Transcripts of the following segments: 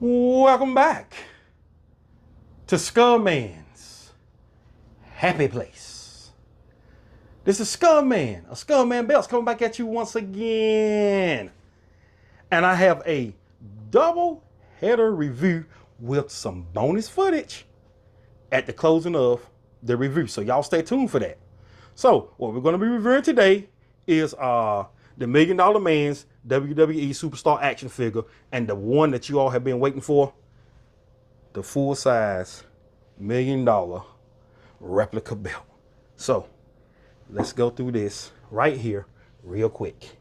Welcome back to Skullman's Happy Place. This is Skullman, a Skullman Belts coming back at you once again. And I have a double header review with some bonus footage at the closing of the review. So y'all stay tuned for that. So what we're going to be reviewing today is the $1 Million Man's WWE Superstar action figure, and the one that you all have been waiting for, the full-size $1 Million replica belt. So let's go through this right here real quick.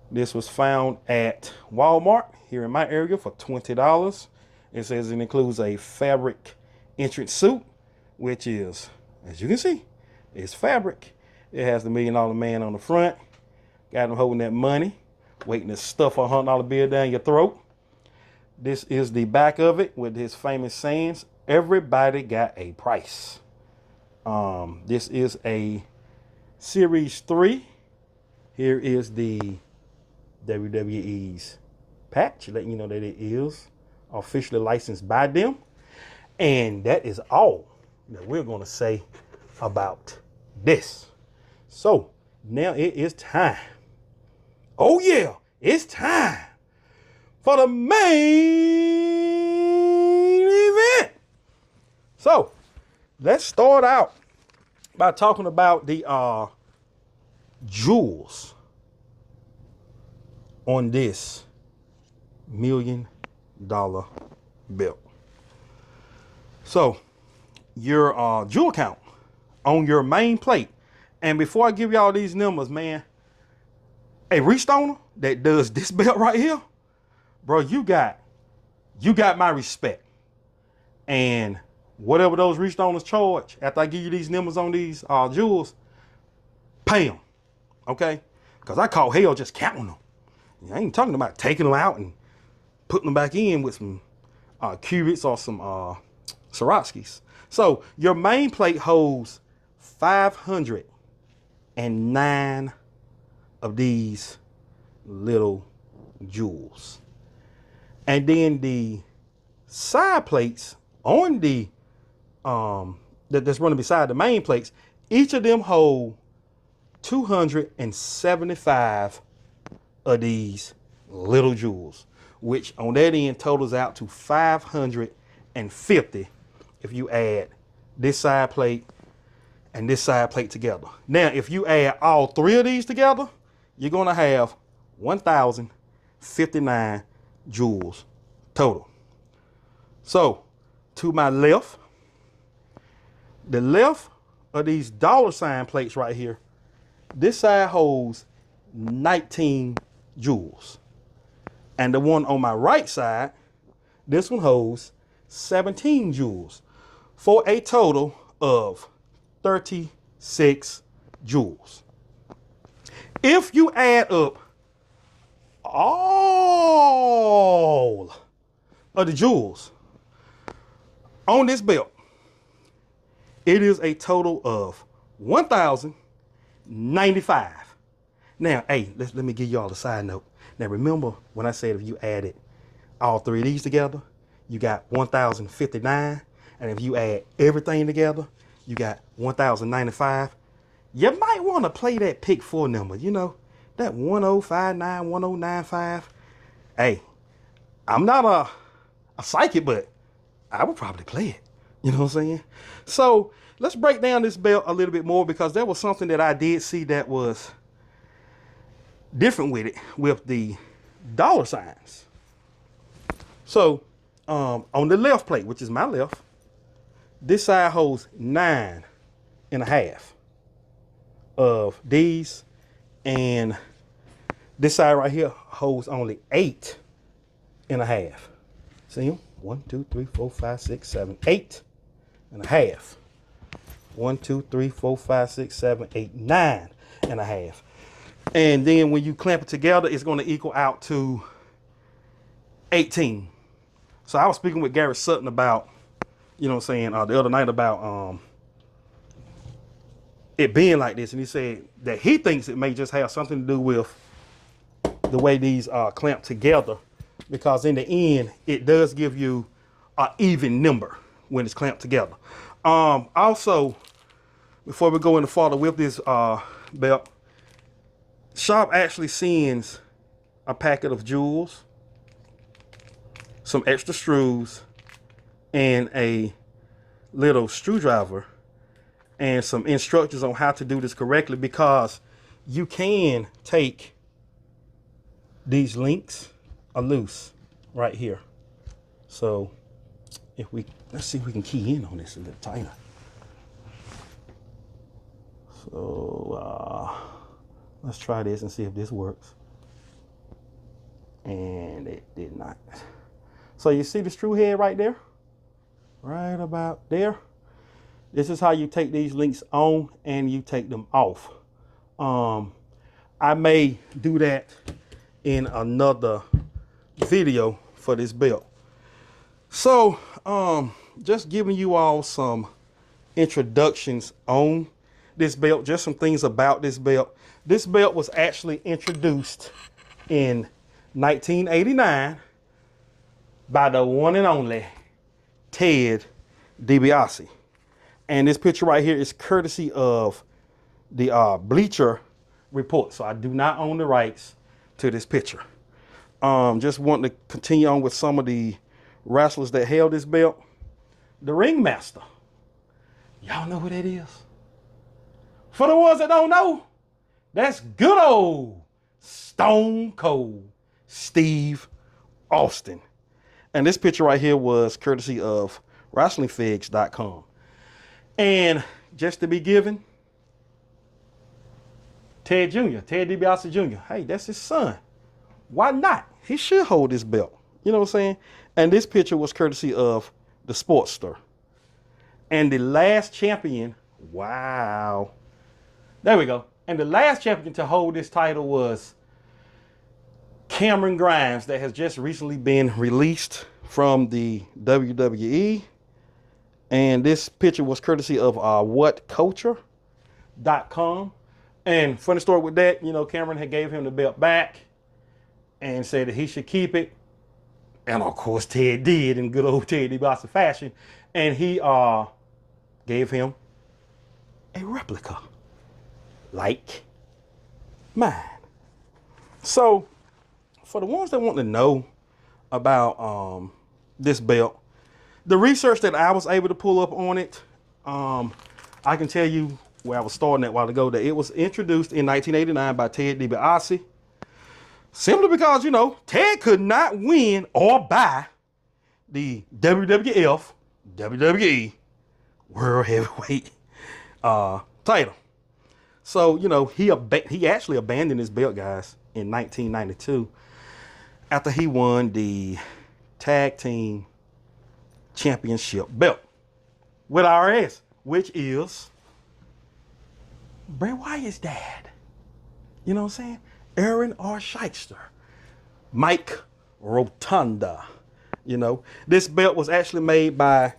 This was found at Walmart here in my area for $20. It says it includes a fabric entrance suit, which is, as you can see, it's fabric. It has the $1 Million Man on the front. Got him holding that money, waiting to stuff a $100 bill down your throat. This is the back of it with his famous sayings, everybody got a price. This is a Series 3. Here is the WWE's patch, letting you know that it is officially licensed by them. And that is all that we're going to say about this. So now it is time. Oh yeah, it's time for the main event. So let's start out by talking about the jewels on this $1 Million belt. So your jewel count on your main plate. And before I give y'all these numbers, man, a restoner that does this belt right here, bro, you got my respect. And whatever those restoners charge, after I give you these numbers on these jewels, pay them, okay? Because I call hell just counting them. I ain't talking about taking them out and putting them back in with some cubits or some Swarovskis. So your main plate holds 509 of these little jewels. And then the side plates on the that's running beside the main plates, each of them hold 275 of these little jewels, which on that end totals out to 550 if you add this side plate and this side plate together. Now, if you add all three of these together, you're going to have 1,059 jewels total. So, to my left, the left of these $ plates right here, this side holds 19 jewels. And the one on my right side, this one holds 17 jewels for a total of 36 jewels. If you add up all of the jewels on this belt, it is a total of 1,095. Now, hey, let me give y'all a side note. Now, remember when I said if you added all three of these together, you got 1,059. And if you add everything together, you got 1,095. You might want to play that pick 4 number, you know, that 1059, 1095. Hey, I'm not a psychic, but I would probably play it. You know what I'm saying? So let's break down this belt a little bit more, because there was something that I did see that was different with it, with the $signs. So on the left plate, which is my left, this side holds 9.5 of these, and this side right here holds only 8.5. See them? 1, 2, 3, 4, 5, 6, 7, 8.5. 1, 2, 3, 4, 5, 6, 7, 8, 9.5. And then when you clamp it together, it's going to equal out to 18. So I was speaking with Garrett Sutton about, you know what I'm saying, the other night about it being like this. And he said that he thinks it may just have something to do with the way these are clamped together because in the end, it does give you an even number when it's clamped together. Also, before we go any farther with this belt, shop actually sends a packet of jewels, some extra screws, and a little screwdriver, and some instructions on how to do this correctly, because you can take these links loose right here. So let's see if we can key in on this a little tighter. So let's try this and see if this works. And it did not. So you see the screw head right there? Right about there. This is how you take these links on and you take them off. I may do that in another video for this belt. So just giving you all some introductions on this belt, just some things about this belt. This belt was actually introduced in 1989 by the one and only Ted DiBiase. And this picture right here is courtesy of the Bleacher Report. So I do not own the rights to this picture. Just wanting to continue on with some of the wrestlers that held this belt. The Ringmaster. Y'all know who that is? For the ones that don't know, that's good old Stone Cold Steve Austin. And this picture right here was courtesy of WrestlingFigs.com. And just to be given, Ted DiBiase Jr. Hey, that's his son. Why not? He should hold this belt. You know what I'm saying? And this picture was courtesy of the Sportster. And the last champion, wow. There we go. And the last champion to hold this title was Cameron Grimes, that has just recently been released from the WWE. And this picture was courtesy of WhatCulture.com. And funny story with that, you know, Cameron had gave him the belt back and said that he should keep it. And of course, Ted did in good old Ted DiBiase fashion. And he gave him a replica like mine. So for the ones that want to know about this belt, the research that I was able to pull up on it, I can tell you where I was starting at a while ago, that it was introduced in 1989 by Ted DiBiase. Simply because, you know, Ted could not win or buy the WWF, WWE World Heavyweight title. So, you know, he actually abandoned his belt, guys, in 1992 after he won the Tag Team Championship belt with IRS, which is Bray Wyatt's dad. You know what I'm saying? Aaron R. Shyster, Mike Rotunda. You know, this belt was actually made by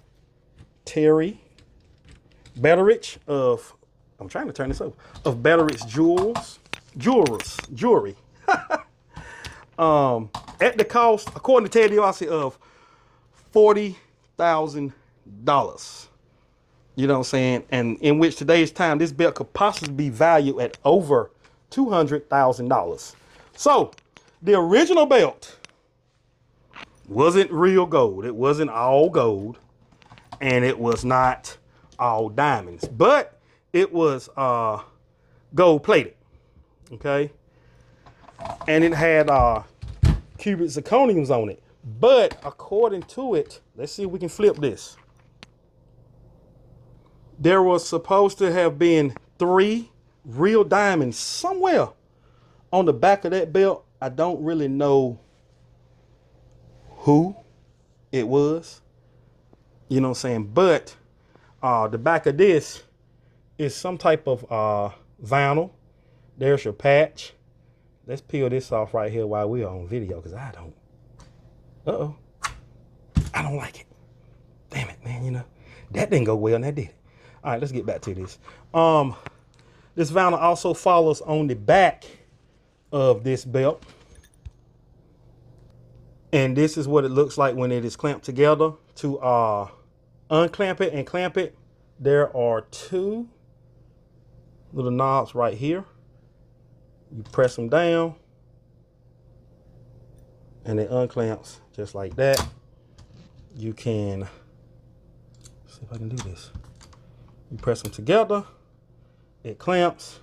Terry Betteridge of, I'm trying to turn this over, of Betteridge Jewelry. At the cost, according to Ted DiBiase, of $40,000. You know what I'm saying? And in which today's time, this belt could possibly be valued at over $200,000. So the original belt wasn't real gold. It wasn't all gold, and it was not all diamonds, but it was gold plated. Okay. And it had cubic zirconiums on it. But according to it, let's see if we can flip this. There was supposed to have been 3 real diamonds somewhere on the back of that belt. I don't really know who it was. You know what I'm saying? But the back of this is some type of vinyl. There's your patch. Let's peel this off right here while we're on video, because I don't. I don't like it. Damn it, man. You know, that didn't go well, and that did it. All right, let's get back to this. This vinyl also follows on the back of this belt. And this is what it looks like when it is clamped together. To unclamp it and clamp it, there are two little knobs right here. You press them down and it unclamps just like that. You can, see if I can do this. You press them together, it clamps,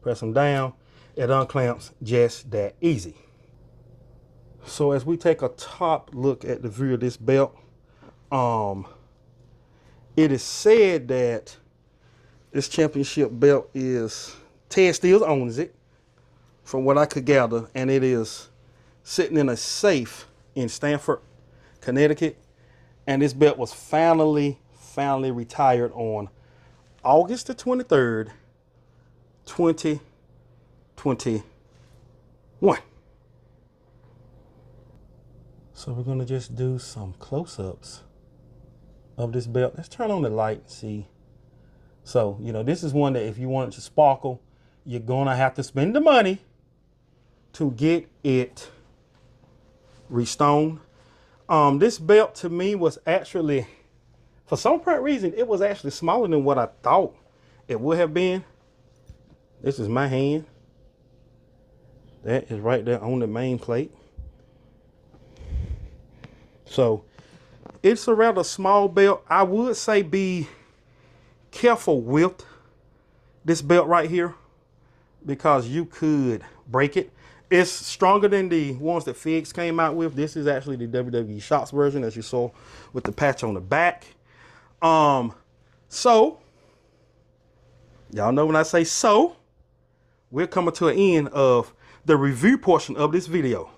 press them down, it unclamps, just that easy. So as we take a top look at the view of this belt, it is said that this championship belt is, Ted Steels owns it, from what I could gather, and it is sitting in a safe in Stamford, Connecticut. And this belt was finally retired on August the 23rd, 2021. So we're gonna just do some close-ups of this belt. Let's turn on the light and see. So, you know, this is one that if you want it to sparkle, you're gonna have to spend the money to get it restoned. This belt to me was actually, for some apparent reason, it was actually smaller than what I thought it would have been. This is my hand. That is right there on the main plate. So it's a rather small belt. I would say be careful with this belt right here because you could break it. It's stronger than the ones that Figs came out with. This is actually the WWE Shots version, as you saw with the patch on the back. So y'all know when I say so, we're coming to an end of the review portion of this video.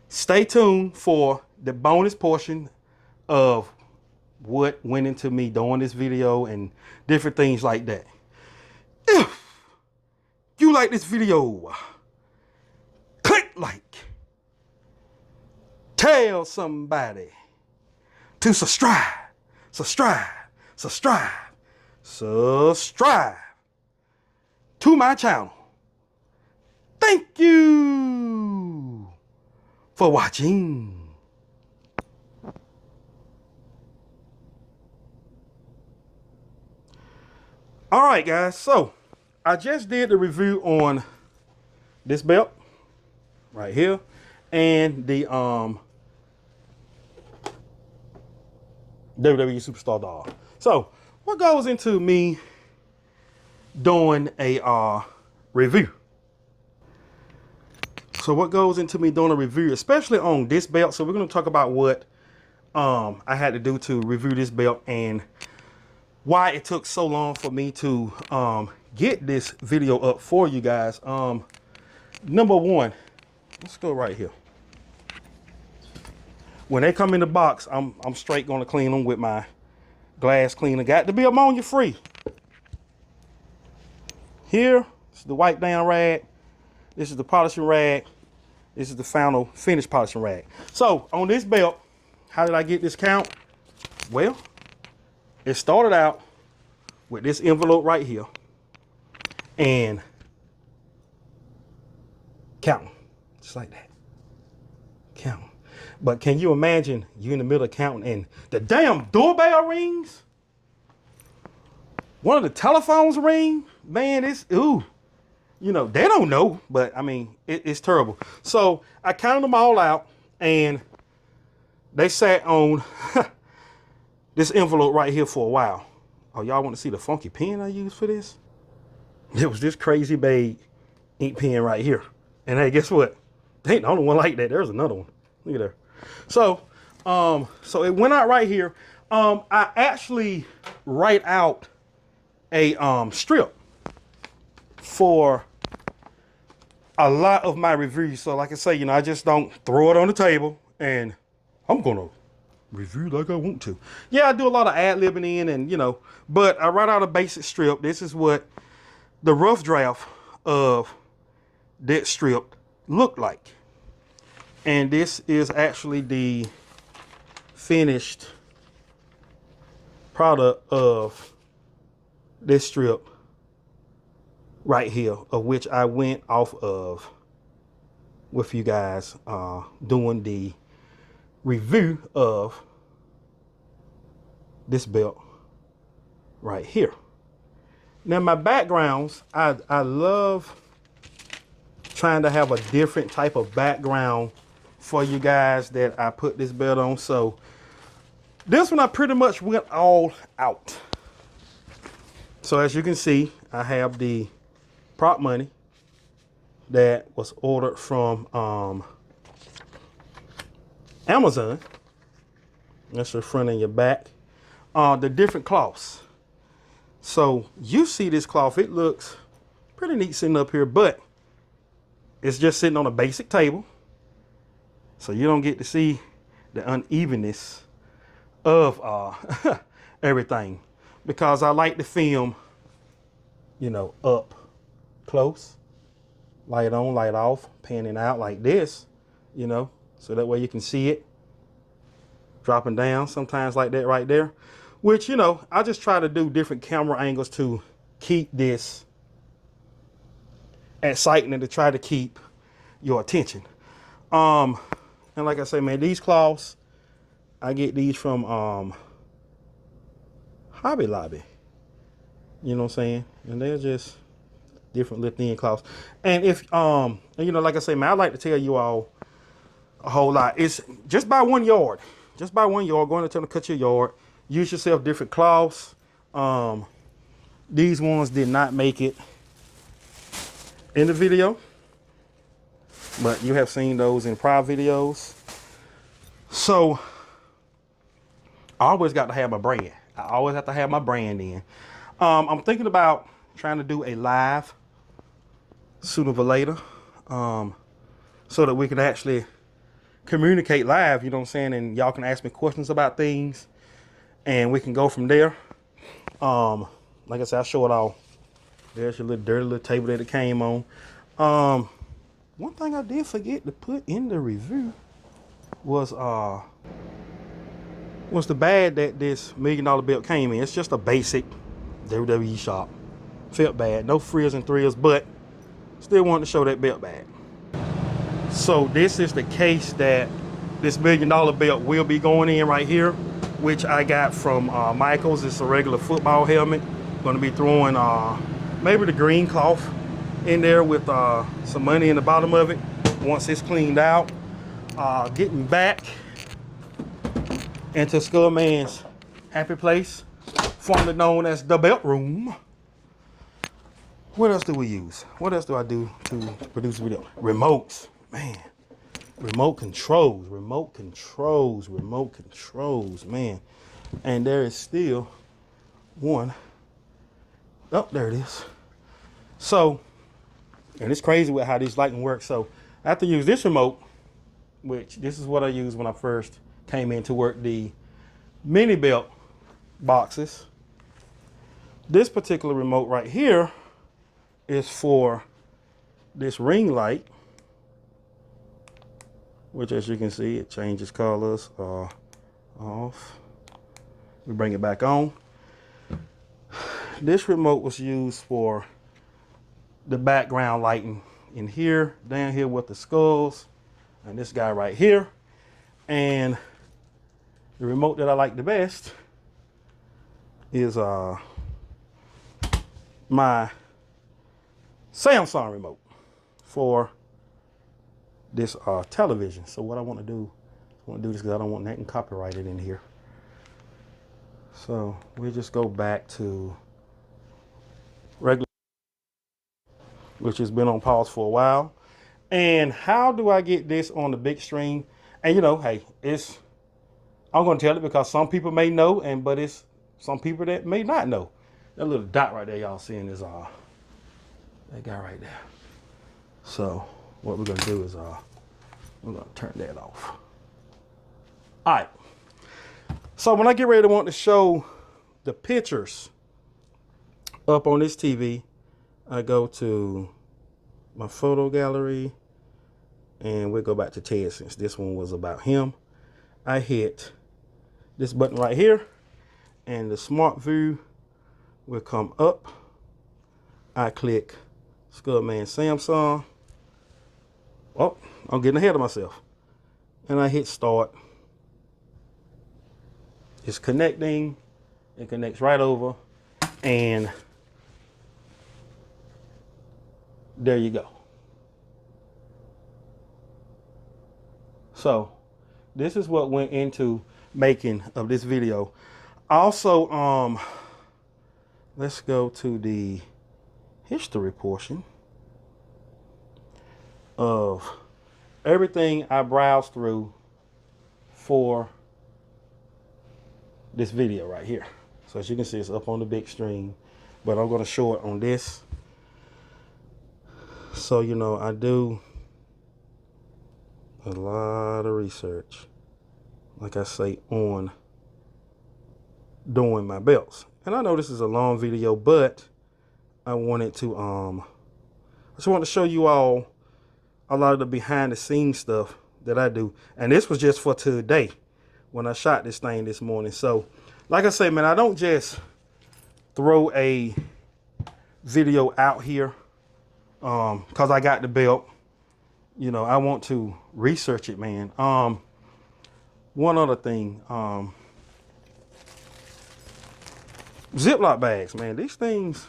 Stay tuned for the bonus portion of what went into me doing this video and different things like that. If you like this video, click like. Tell somebody to subscribe to my channel. Thank you for watching. All right, guys, so I just did the review on this belt right here and the WWE Superstar doll. So what goes into me doing a review? So what goes into me doing a review, especially on this belt? So we're going to talk about what I had to do to review this belt and why it took so long for me to get this video up for you guys. Number one, let's go right here. When they come in the box, I'm straight gonna clean them with my glass cleaner. Got to be ammonia free. Here, this is the wipe down rag. This is the polishing rag. This is the final finish polishing rag. So on this belt, how did I get this count? Well, it started out with this envelope right here and counting, just like that, counting. But can you imagine you in the middle of counting and the damn doorbell rings? One of the telephones ring? Man, it's, ooh, you know, they don't know, but I mean, it's terrible. So I counted them all out and they sat on this envelope right here for a while. Oh, y'all want to see the funky pen I used for this? It was this crazy big ink pen right here. And hey, guess what? They ain't the only one like that. There's another one. Look at there. So, so it went out right here. I actually write out a strip for a lot of my reviews. So like I say, you know, I just don't throw it on the table and I'm gonna review like I want to. Yeah, I do a lot of ad-libbing in and, you know, but I write out a basic strip. This is what the rough draft of that strip looked like. And this is actually the finished product of this strip right here, of which I went off of with you guys doing the review of this belt right here. Now my backgrounds, I love trying to have a different type of background for you guys that I put this belt on. So this one I pretty much went all out. So as you can see, I have the prop money that was ordered from Amazon. That's your front and your back. The different cloths. So you see this cloth, it looks pretty neat sitting up here, but it's just sitting on a basic table. So you don't get to see the unevenness of everything, because I like to film, you know, up close, light on, light off, panning out like this, you know, so that way you can see it dropping down sometimes like that right there, which, you know, I just try to do different camera angles to keep this exciting and to try to keep your attention. And like I say, man, these cloths, I get these from Hobby Lobby. You know what I'm saying? And they're just different little thin cloths. And if and you know, like I say, man, I like to tell you all a whole lot. It's just buy 1 yard. Just buy 1 yard. Go in and cut your yard. Use yourself different cloths. These ones did not make it in the video, but you have seen those in prior videos. So I always got to have my brand. I always have to have my brand in. I'm thinking about trying to do a live sooner or later, so that we can actually communicate live, you know what I'm saying, and y'all can ask me questions about things and we can go from there. Like I said, I'll show it all. There's your little dirty little table that it came on. One thing I did forget to put in the review was the bag that this $1 million belt came in. It's just a basic WWE shop. Felt bad, no frills and thrills, but still wanted to show that belt bag. So this is the case that this $1 million belt will be going in right here, which I got from Michaels. It's a regular football helmet. Going to be throwing maybe the green cloth in there with some money in the bottom of it once it's cleaned out. Getting back into Skullman's happy place, formerly known as the belt room. What else do we use? What else do I do to produce a video? Remotes, man. Remote controls, man. And there is still one. Oh, there it is. So, and it's crazy with how these lighting work. So I have to use this remote, which this is what I used when I first came in to work the mini belt boxes. This particular remote right here is for this ring light, which, as you can see, it changes colors off. We bring it back on. This remote was used for the background lighting in here, down here with the skulls, and this guy right here. And the remote that I like the best is my Samsung remote for this television. So what I want to do this because I don't want nothing copyrighted in here. So we'll just go back to regular, which has been on pause for a while. And how do I get this on the big screen? And you know, hey, I'm gonna tell it because some people may know, but it's some people that may not know. That little dot right there y'all seeing is that guy right there. So what we're gonna do is we're gonna turn that off. All right. So when I get ready to want to show the pictures up on this TV, I go to my photo gallery and we'll go back to Ted since this one was about him. I hit this button right here and the smart view will come up. I click Skullman Samsung. Oh, I'm getting ahead of myself. And I hit start. It's connecting. It connects right over. And there you go. So this is what went into making of this video. Also, let's go to the history portion of everything I browsed through for this video right here. So as you can see, it's up on the big screen, but I'm going to show it on this. So, you know, I do a lot of research, like I say, on doing my belts. And I know this is a long video, but I wanted to I just want to show you all a lot of the behind the scenes stuff that I do. And this was just for today when I shot this thing this morning. So like I say, man, I don't just throw a video out here because I got the belt. You know, I want to research it, man. One other thing, Ziploc bags, man. These things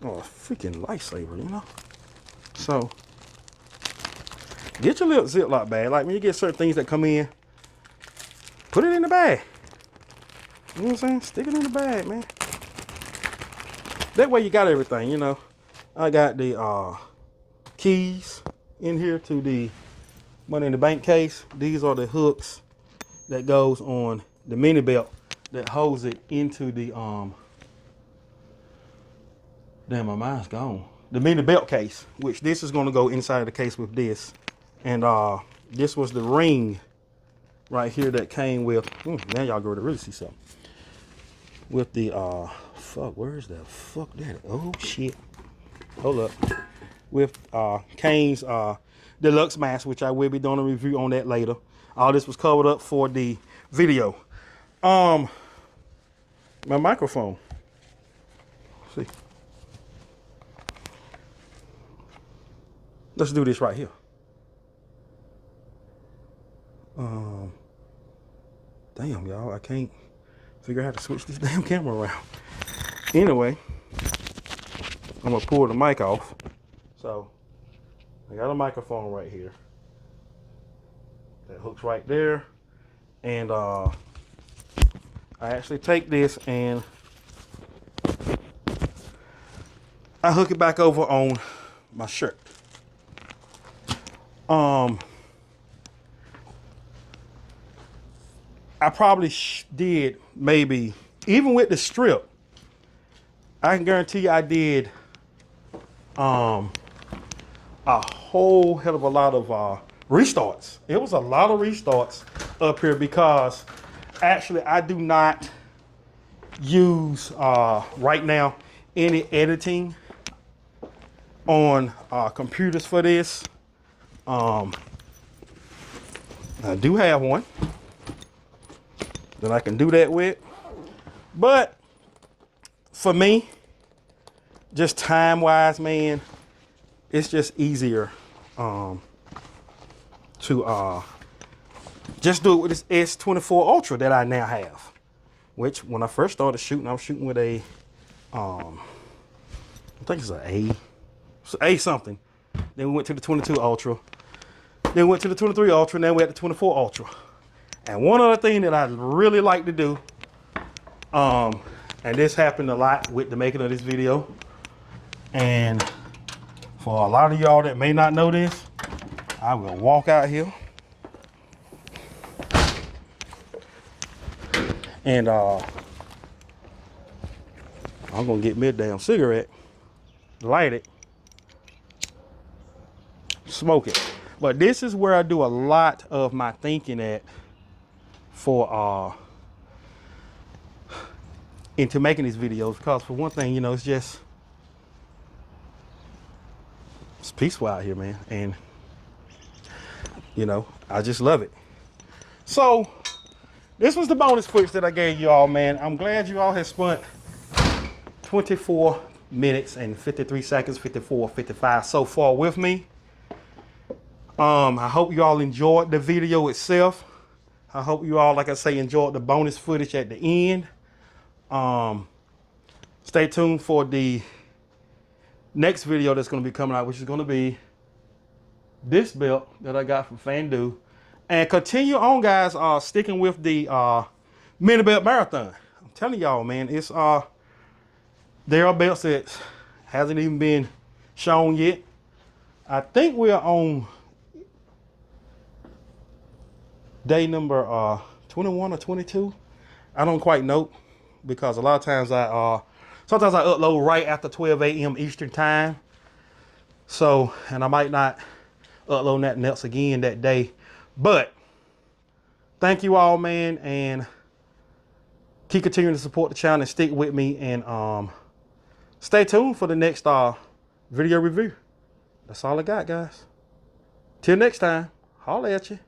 are a freaking lifesaver, you know? So, get your little Ziploc bag. Like when you get certain things that come in, put it in the bag. You know what I'm saying? Stick it in the bag, man. That way you got everything, you know? I got the keys in here to the money in the bank case. These are the hooks that goes on the mini belt that holds it into the damn, my mind's gone. The mini belt case, which this is going to go inside of the case with this. And this was the ring right here that came with, now y'all go to really see something. With the fuck, where's the fuck that? Oh shit. Hold up. With Kane's deluxe mask, which I will be doing a review on that later. All this was covered up for the video. My microphone. See. Let's do this right here. Damn, y'all, I can't figure out how to switch this damn camera around. Anyway, I'm gonna pull the mic off. So I got a microphone right here that hooks right there, and I actually take this and I hook it back over on my shirt. I probably did maybe, even with the strip, I can guarantee you I did a whole hell of a lot of restarts. It was a lot of restarts up here because actually I do not use right now any editing on computers for this. I do have one that I can do that with, but for me, just time wise, man, it's just easier to just do it with this S24 Ultra that I now have. Which when I first started shooting, I was shooting with a I think it's an A something. Then we went to the 22 Ultra. Then we went to the 23 Ultra, and then we had the 24 Ultra. And one other thing that I really like to do, and this happened a lot with the making of this video, and for a lot of y'all that may not know this, I will walk out here and I'm gonna get me a damn cigarette, light it, smoke it. But this is where I do a lot of my thinking at for into making these videos, because for one thing, you know, it's peaceful out here, man, and you know, I just love it. So this was the bonus footage that I gave you all, man. I'm glad you all have spent 24 minutes and 53 seconds, 54, 55 so far with me. I hope you all enjoyed the video itself. I hope you all, like I say, enjoyed the bonus footage at the end. Stay tuned for the next video that's going to be coming out, which is going to be this belt that I got from Fandu. And continue on, guys, sticking with the mini belt marathon. I'm telling y'all, man, it's there are belts that hasn't even been shown yet. I think we're on day number 21 or 22. I don't quite know, because a lot of times sometimes I upload right after 12 a.m. Eastern time. So, and I might not upload nothing else again that day. But thank you all, man, and keep continuing to support the channel and stick with me, and stay tuned for the next video review. That's all I got, guys. Till next time, holla at you.